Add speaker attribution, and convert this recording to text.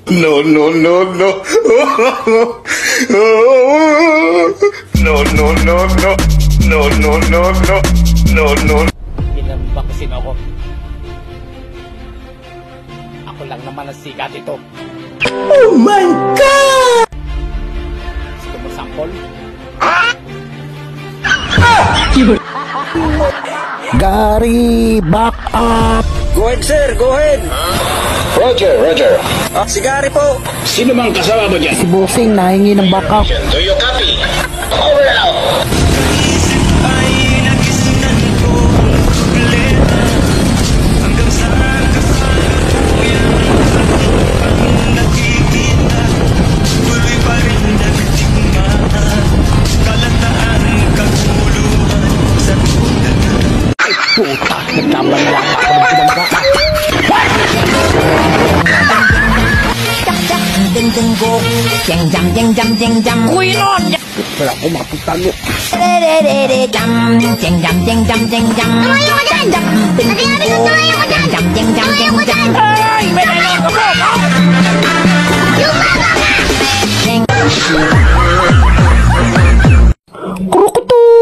Speaker 1: No, no, no, no. No, no, no, no. No, no, no, no. No, no.
Speaker 2: Ginamba kasi ako. Ako lang naman ang sikat ito.
Speaker 3: Oh my God!
Speaker 2: Gusto mo sample?
Speaker 3: Gary, back up!
Speaker 4: Go ahead, sir. Go ahead.
Speaker 1: Roger, Roger.
Speaker 4: Si Gary po.
Speaker 1: Sino mang kasama mo dyan?
Speaker 3: Si Bossing nahingi ng backup.
Speaker 1: Do you copy? Over now.
Speaker 3: Puta, nagkamali lang ako ng pinagkaka. Kuy nun! Wala ko mapagtalo.
Speaker 5: Tumayo ka dyan! Nangyari na tumayo ka dyan!
Speaker 3: Ay! May nailang ko po!